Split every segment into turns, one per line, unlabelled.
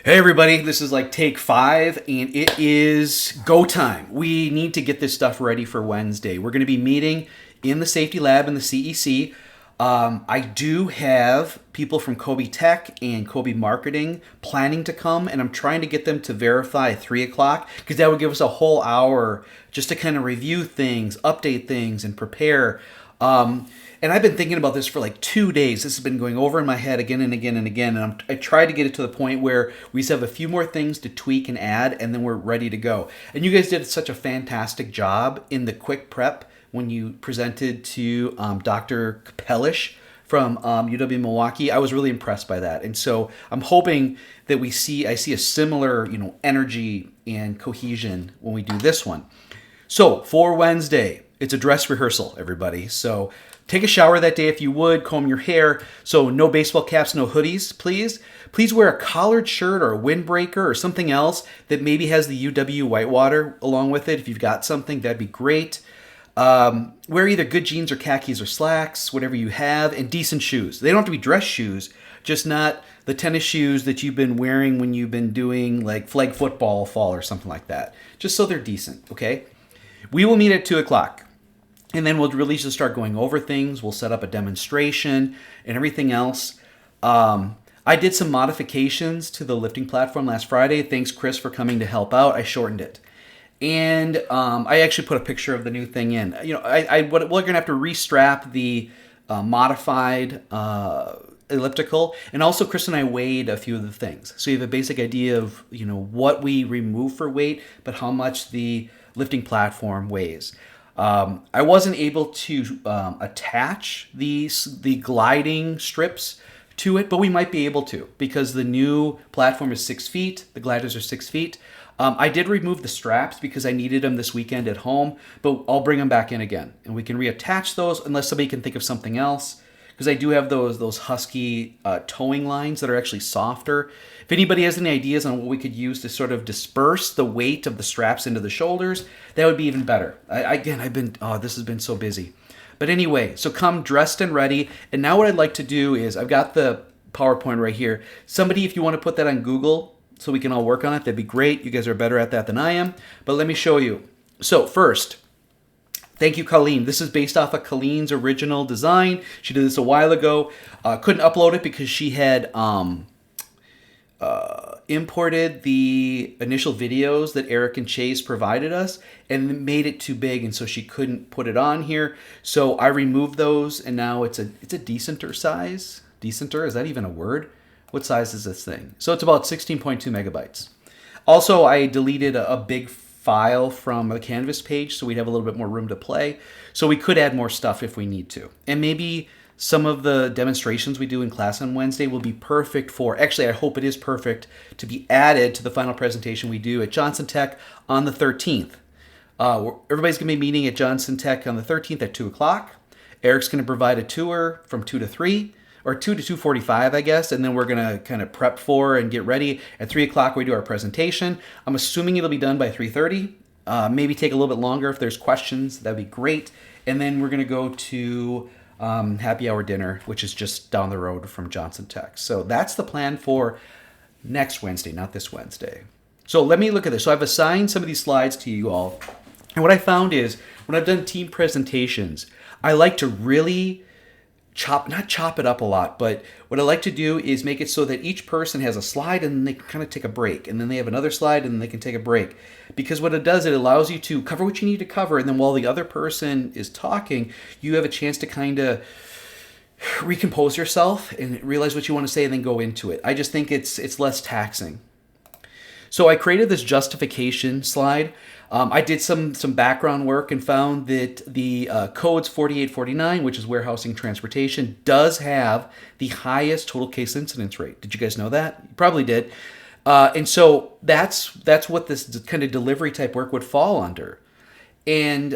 Hey everybody, this is like take 5 and it is go time. We need to get this stuff ready for Wednesday. We're going to be meeting in the safety lab in the CEC. I do have people from CoBE Tech and CoBE Marketing planning to come, and I'm trying to get them to verify at 3 o'clock because that would give us a whole hour just to kind of review things, update things, and prepare. And I've been thinking about this for like 2 days. This has been going over in my head again and again and again. And I tried to get it to the point where we just have a few more things to tweak and add, and then we're ready to go. And you guys did such a fantastic job in the quick prep when you presented to Dr. Kapelish from UW Milwaukee. I was really impressed by that. And so I'm hoping that I see a similar, energy and cohesion when we do this one. So for Wednesday, it's a dress rehearsal, everybody. So take a shower that day if you would, comb your hair. So no baseball caps, no hoodies, please. Please wear a collared shirt or a windbreaker or something else that maybe has the UW Whitewater along with it. If you've got something, that'd be great. Wear either good jeans or khakis or slacks, whatever you have, and decent shoes. They don't have to be dress shoes, just not the tennis shoes that you've been wearing when you've been doing like flag football fall or something like that. Just so they're decent, okay? We will meet at 2 o'clock. And then we'll really just start going over things. We'll set up a demonstration and everything else. I did some modifications to the lifting platform last Friday. Thanks, Chris, for coming to help out. I shortened it. And I actually put a picture of the new thing in. We're going to have to restrap the modified elliptical. And also, Chris and I weighed a few of the things. So you have a basic idea of, what we remove for weight, but how much the lifting platform weighs. I wasn't able to attach the gliding strips to it, but we might be able to because the new platform is 6 feet. The gliders are 6 feet. I did remove the straps because I needed them this weekend at home, but I'll bring them back in again. And we can reattach those unless somebody can think of something else, because I do have those Husky towing lines that are actually softer. If anybody has any ideas on what we could use to sort of disperse the weight of the straps into the shoulders, that would be even better. This has been so busy. But anyway, so come dressed and ready. And now what I'd like to do is, I've got the PowerPoint right here. Somebody, if you want to put that on Google so we can all work on it, that'd be great. You guys are better at that than I am. But let me show you. So first, thank you, Colleen. This is based off of Colleen's original design. She did this a while ago. Couldn't upload it because she had imported the initial videos that Eric and Chase provided us and made it too big, and so she couldn't put it on here. So I removed those, and now it's a decenter size. Decenter, is that even a word? What size is this thing? So it's about 16.2 megabytes. Also, I deleted a big file from the Canvas page so we'd have a little bit more room to play. So we could add more stuff if we need to. And maybe some of the demonstrations we do in class on Wednesday will be perfect I hope it is perfect to be added to the final presentation we do at Johnson Tech on the 13th. Everybody's going to be meeting at Johnson Tech on the 13th at 2 o'clock. Eric's going to provide a tour from 2 to 3, or 2 to 2:45, I guess, and then we're going to kind of prep for and get ready. At 3 o'clock, we do our presentation. I'm assuming it'll be done by 3:30. Maybe take a little bit longer if there's questions. That'd be great. And then we're going to go to happy hour dinner, which is just down the road from Johnson Tech. So that's the plan for next Wednesday, not this Wednesday. So let me look at this. So I've assigned some of these slides to you all. And what I found is when I've done team presentations, I like to really not chop it up a lot, but what I like to do is make it so that each person has a slide and then they can kind of take a break. And then they have another slide and then they can take a break. Because what it does, it allows you to cover what you need to cover. And then while the other person is talking, you have a chance to kind of recompose yourself and realize what you want to say and then go into it. I just think it's less taxing. So I created this justification slide. I did some background work and found that the codes 4849, which is warehousing transportation, does have the highest total case incidence rate. Did you guys know that? You probably did. And so that's what this kind of delivery type work would fall under. And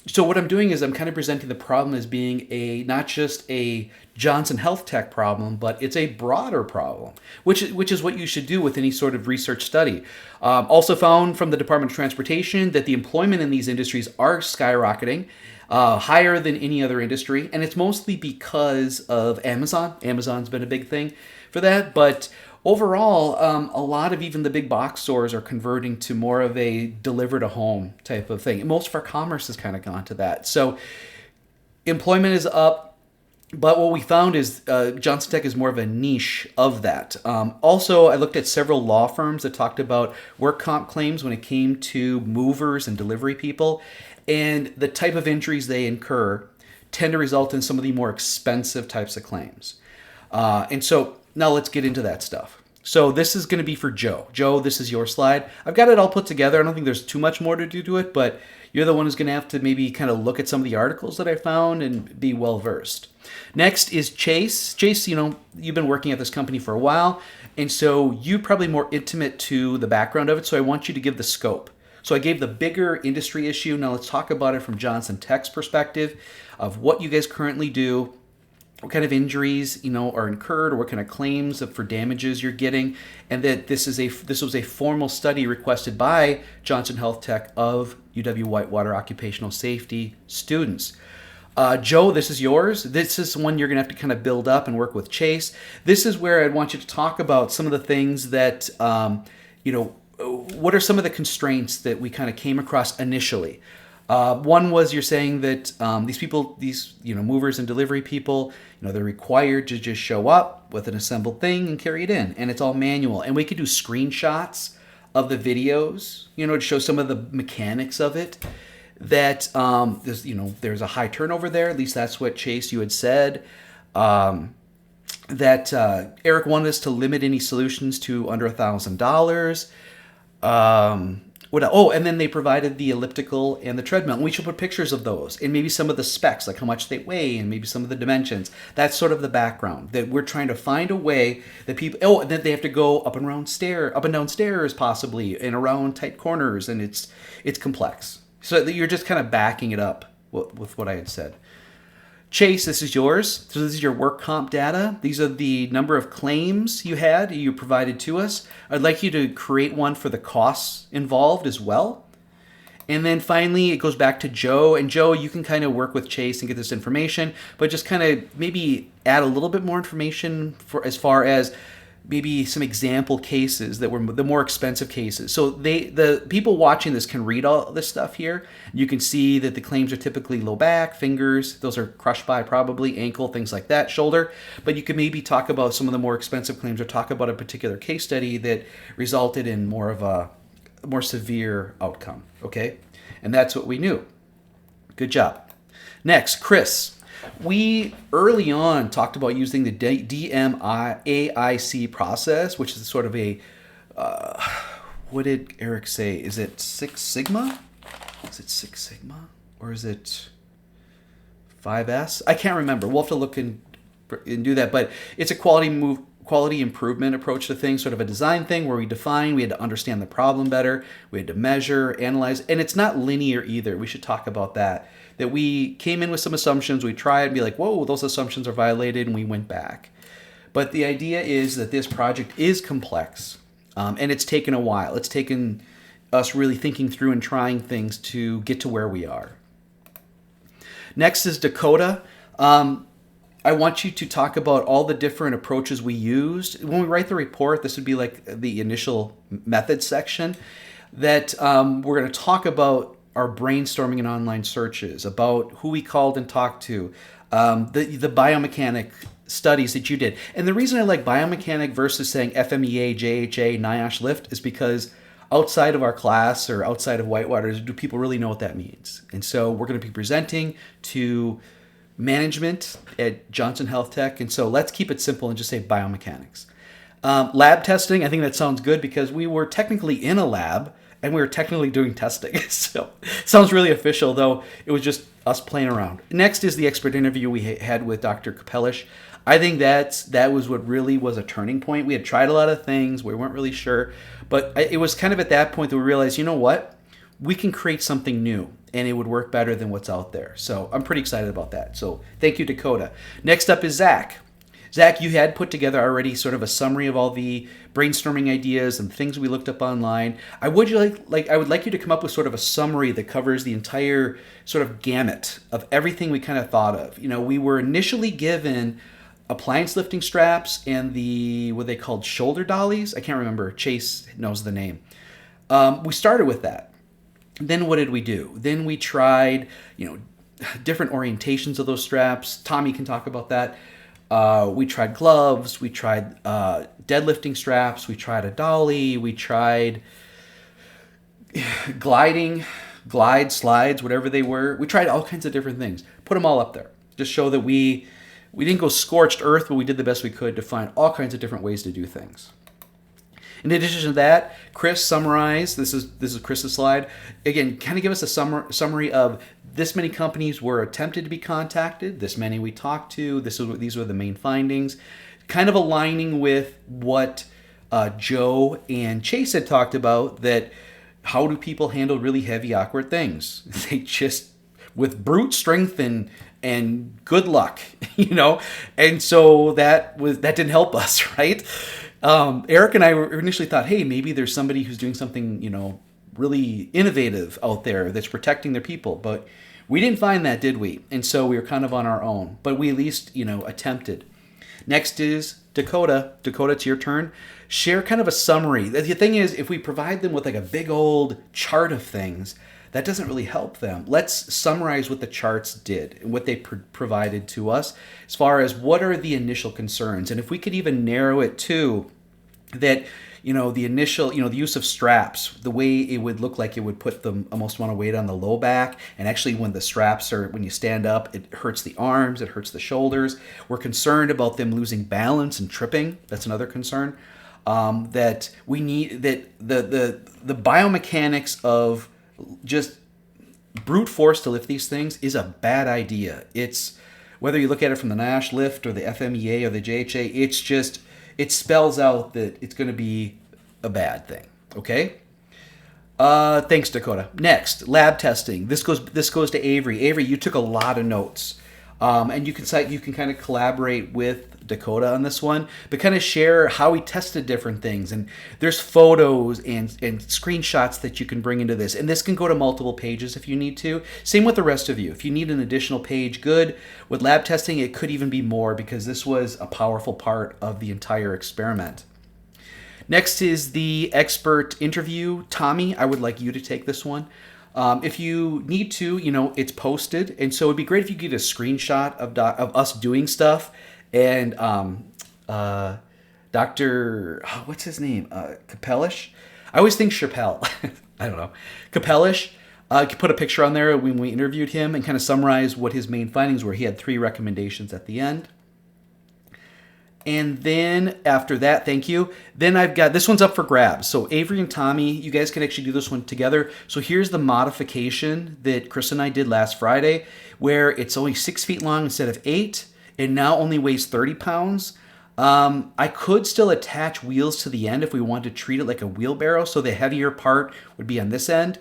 so what I'm doing is I'm kind of presenting the problem as being not just a Johnson Health Tech problem, but it's a broader problem, which is what you should do with any sort of research study. Also found from the Department of Transportation that the employment in these industries are skyrocketing, higher than any other industry, and it's mostly because of Amazon. Amazon's been a big thing for that, but Overall, a lot of even the big box stores are converting to more of a deliver to home type of thing. Most of our commerce has kind of gone to that. So employment is up, but what we found is Johnson Tech is more of a niche of that. Also, I looked at several law firms that talked about work comp claims when it came to movers and delivery people, and the type of injuries they incur tend to result in some of the more expensive types of claims. And so now let's get into that stuff. So this is going to be for Joe. Joe, this is your slide. I've got it all put together. I don't think there's too much more to do to it, but you're the one who's going to have to maybe kind of look at some of the articles that I found and be well versed. Next is Chase. Chase, you've been working at this company for a while, and so you're probably more intimate to the background of it, so I want you to give the scope. So I gave the bigger industry issue. Now let's talk about it from Johnson Tech's perspective of what you guys currently do, what kind of injuries are incurred, or what kind of claims for damages you're getting, and that this was a formal study requested by Johnson Health Tech of UW-Whitewater occupational safety students. Joe, this is yours. This is one you're going to have to kind of build up and work with Chase. This is where I'd want you to talk about some of the things that, what are some of the constraints that we kind of came across initially. One was you're saying that these movers and delivery people, they're required to just show up with an assembled thing and carry it in, and it's all manual. And we could do screenshots of the videos, to show some of the mechanics of it. That there's a high turnover there. At least that's what Chase you had said. That Eric wanted us to limit any solutions to under $1,000. And then they provided the elliptical and the treadmill. And we should put pictures of those and maybe some of the specs, like how much they weigh and maybe some of the dimensions. That's sort of the background, that we're trying to find a way that people, and that they have to go up and down stairs possibly, and around tight corners, and it's complex. So you're just kind of backing it up with what I had said. Chase, this is yours. So this is your work comp data. These are the number of claims you provided to us. I'd like you to create one for the costs involved as well. And then finally, it goes back to Joe. And Joe, you can kind of work with Chase and get this information, but just kind of maybe add a little bit more information for as far as maybe some example cases that were the more expensive cases. So the people watching this can read all this stuff here. You can see that the claims are typically low back, fingers, those are crushed by probably, ankle, things like that, shoulder. But you could maybe talk about some of the more expensive claims, or talk about a particular case study that resulted in more of a more severe outcome, okay? And that's what we knew. Good job. Next, Chris. We early on talked about using the DMAIC process, which is sort of a, what did Eric say? Is it Six Sigma? Is it Six Sigma? Or is it 5S? I can't remember. We'll have to look and do that. But it's a quality improvement approach to things, sort of a design thing where we had to understand the problem better, we had to measure, analyze, and it's not linear either. We should talk about that. That we came in with some assumptions, we tried and be like, whoa, those assumptions are violated, and we went back. But the idea is that this project is complex, and it's taken a while. It's taken us really thinking through and trying things to get to where we are. Next is Dakota. I want you to talk about all the different approaches we used. When we write the report, this would be like the initial method section, that we're going to talk about our brainstorming and online searches, about who we called and talked to, the biomechanic studies that you did. And the reason I like biomechanic versus saying FMEA, JHA, NIOSH lift is because outside of our class or outside of Whitewater, do people really know what that means? And so we're going to be presenting to management at Johnson Health Tech. And so let's keep it simple and just say biomechanics. Lab testing, I think that sounds good because we were technically in a lab and we were technically doing testing. So sounds really official, though it was just us playing around. Next is the expert interview we had with Dr. Kapelish. I think that was what really was a turning point. We had tried a lot of things. We weren't really sure. But it was kind of at that point that we realized, you know what? We can create something new, and it would work better than what's out there. So I'm pretty excited about that. So thank you, Dakota. Next up is Zach. Zach, you had put together already sort of a summary of all the brainstorming ideas and things we looked up online. I would like you to come up with sort of a summary that covers the entire sort of gamut of everything we kind of thought of. We were initially given appliance lifting straps and the what they called shoulder dollies. I can't remember. Chase knows the name. We started with that. Then what did we do? Then we tried, different orientations of those straps. Tommy can talk about that. We tried gloves. We tried deadlifting straps. We tried a dolly. We tried glide slides, whatever they were. We tried all kinds of different things. Put them all up there. Just show that we didn't go scorched earth, but we did the best we could to find all kinds of different ways to do things. In addition to that, Chris summarized, this is Chris's slide, again, kind of give us a summary of this many companies were attempted to be contacted, this many we talked to, these were the main findings, kind of aligning with what Joe and Chase had talked about, that how do people handle really heavy, awkward things? They just, with brute strength and good luck, and so that didn't help us, right? Eric and I initially thought, hey, maybe there's somebody who's doing something, really innovative out there that's protecting their people. But we didn't find that, did we? And so we were kind of on our own. But we at least, attempted. Next is Dakota. Dakota, it's your turn. Share kind of a summary. The thing is, if we provide them with like a big old chart of things, that doesn't really help them. Let's summarize what the charts did and what they provided to us as far as what are the initial concerns. And if we could even narrow it to that, the initial, the use of straps, the way it would look like it would put the most amount of weight on the low back. And actually when the straps when you stand up, it hurts the arms, it hurts the shoulders. We're concerned about them losing balance and tripping. That's another concern. That we need, that the biomechanics of just brute force to lift these things is a bad idea. It's, whether you look at it from the Nash Lift or the FMEA or the JHA, it spells out that it's going to be a bad thing. Okay. Thanks, Dakota. Next, lab testing. This goes to Avery. Avery, you took a lot of notes, and you can kind of collaborate with Dakota on this one, but kind of share how we tested different things. And there's photos and screenshots that you can bring into this. And this can go to multiple pages if you need to. Same with the rest of you. If you need an additional page, good. With lab testing, it could even be more because this was a powerful part of the entire experiment. Next is the expert interview. Tommy, I would like you to take this one. If you need to, it's posted. And so it'd be great if you get a screenshot of us doing stuff. And Dr. What's his name? Capellish? I always think Chappelle. I don't know. Capellish. Put a picture on there when we interviewed him and kind of summarize what his main findings were. He had 3 recommendations at the end. And then after that, thank you. Then I've got, this one's up for grabs. So Avery and Tommy, you guys can actually do this one together. So here's the modification that Chris and I did last Friday, where it's only 6 feet long instead of 8. It now only weighs 30 pounds. I could still attach wheels to the end if we wanted to treat it like a wheelbarrow, so the heavier part would be on this end.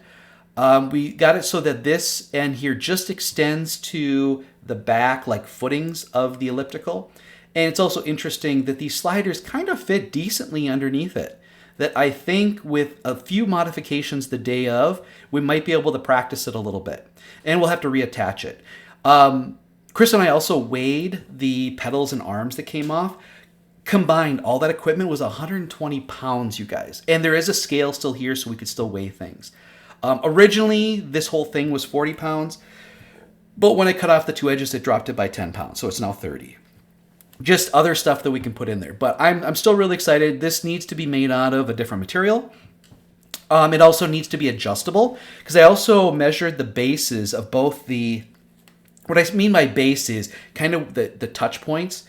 We got it so that this end here just extends to the back, like footings of the elliptical. And it's also interesting that these sliders kind of fit decently underneath it. That I think with a few modifications the day of, we might be able to practice it a little bit. And we'll have to reattach it. Chris and I also weighed the pedals and arms that came off. Combined, all that equipment was 120 pounds, you guys. And there is a scale still here, so we could still weigh things. Originally, this whole thing was 40 pounds. But when I cut off the 2 edges, it dropped it by 10 pounds. So it's now 30. Just other stuff that we can put in there. But I'm still really excited. This needs to be made out of a different material. It also needs to be adjustable. Because I also measured the bases of both the... What I mean by base is kind of the touch points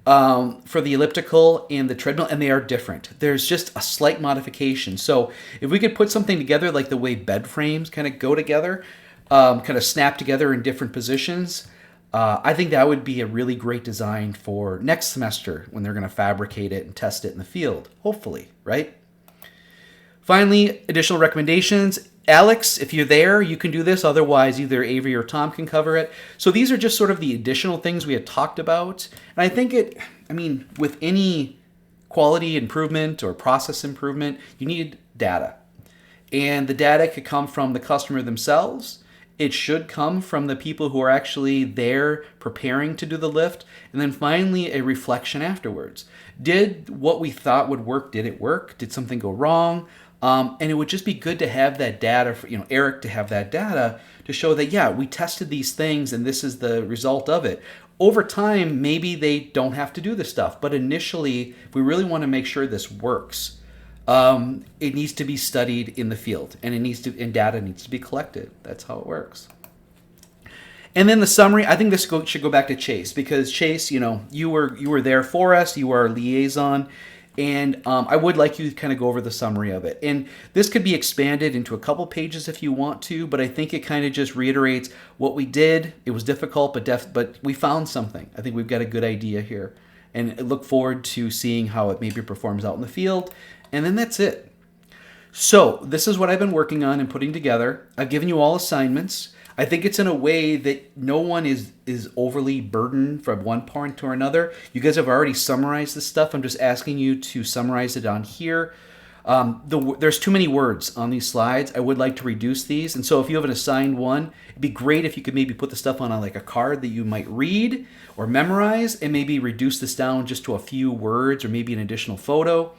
for the elliptical and the treadmill, and they are different. There's just a slight modification. So if we could put something together like the way bed frames kind of go together, kind of snap together in different positions, I think that would be a really great design for next semester when they're going to fabricate it and test it in the field, hopefully, right? Finally, additional recommendations. Alex, if you're there, you can do this. Otherwise, either Avery or Tom can cover it. So these are just sort of the additional things we had talked about. And I think with any quality improvement or process improvement, you need data. And the data could come from the customer themselves. It should come from the people who are actually there preparing to do the lift. And then finally, a reflection afterwards. Did what we thought would work, did it work? Did something go wrong? And it would just be good to have that data, for, Eric to have that data to show that, yeah, we tested these things and this is the result of it. Over time, maybe they don't have to do this stuff. But initially, if we really want to make sure this works, it needs to be studied in the field, and data needs to be collected. That's how it works. And then the summary, I think this should go back to Chase, because Chase, you were there for us. You were our liaison, and I would like you to kind of go over the summary of it. And this could be expanded into a couple pages if you want to, but I think it kind of just reiterates what we did. It was difficult, but we found something. I think we've got a good idea here, and I look forward to seeing how it maybe performs out in the field. And then that's it. So this is what I've been working on and putting together. I've given you all assignments. I think it's in a way that no one is overly burdened from one point to another. You guys have already summarized this stuff. I'm just asking you to summarize it on here. There's too many words on these slides. I would like to reduce these. And so if you have an assigned one, it'd be great if you could maybe put the stuff on like a card that you might read or memorize, and maybe reduce this down just to a few words or maybe an additional photo.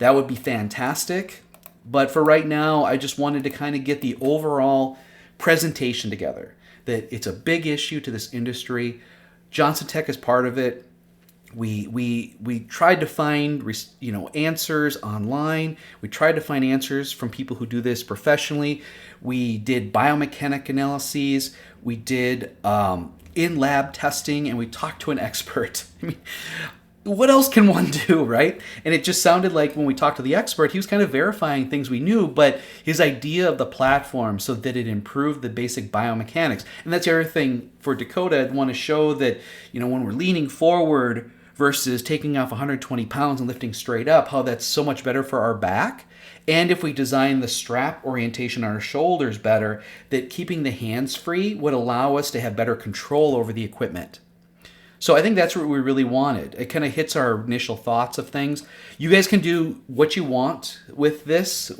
That would be fantastic. But for right now, I just wanted to kind of get the overall presentation together, that it's a big issue to this industry. Johnson Tech is part of it. We tried to find answers online. We tried to find answers from people who do this professionally. We did biomechanic analyses. We did in-lab testing, and we talked to an expert. I mean, what else can one do, right? And it just sounded like when we talked to the expert, he was kind of verifying things we knew, but his idea of the platform so that it improved the basic biomechanics. And that's the other thing for Dakota. I'd want to show that, when we're leaning forward versus taking off 120 pounds and lifting straight up, how that's so much better for our back. And if we design the strap orientation on our shoulders better, that keeping the hands free would allow us to have better control over the equipment. So I think that's what we really wanted. It kind of hits our initial thoughts of things. You guys can do what you want with this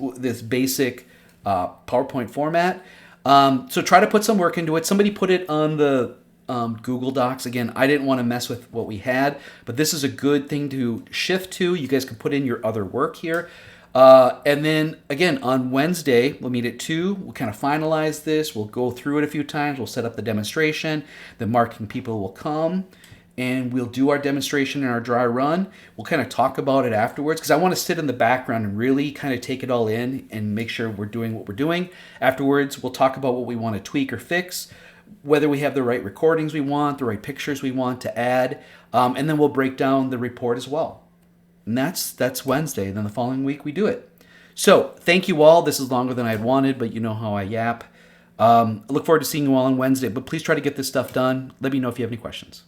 basic PowerPoint format. So try to put some work into it. Somebody put it on the Google Docs. Again, I didn't want to mess with what we had, but this is a good thing to shift to. You guys can put in your other work here. And then, again, on Wednesday, we'll meet at 2. We'll kind of finalize this. We'll go through it a few times. We'll set up the demonstration. The marketing people will come, and we'll do our demonstration and our dry run. We'll kind of talk about it afterwards, because I want to sit in the background and really kind of take it all in and make sure we're doing what we're doing. Afterwards, we'll talk about what we want to tweak or fix, whether we have the right recordings we want, the right pictures we want to add, and then we'll break down the report as well. And that's Wednesday. Then the following week we do it. So thank you all. This is longer than I had wanted, but you know how I yap. I look forward to seeing you all on Wednesday. But please try to get this stuff done. Let me know if you have any questions.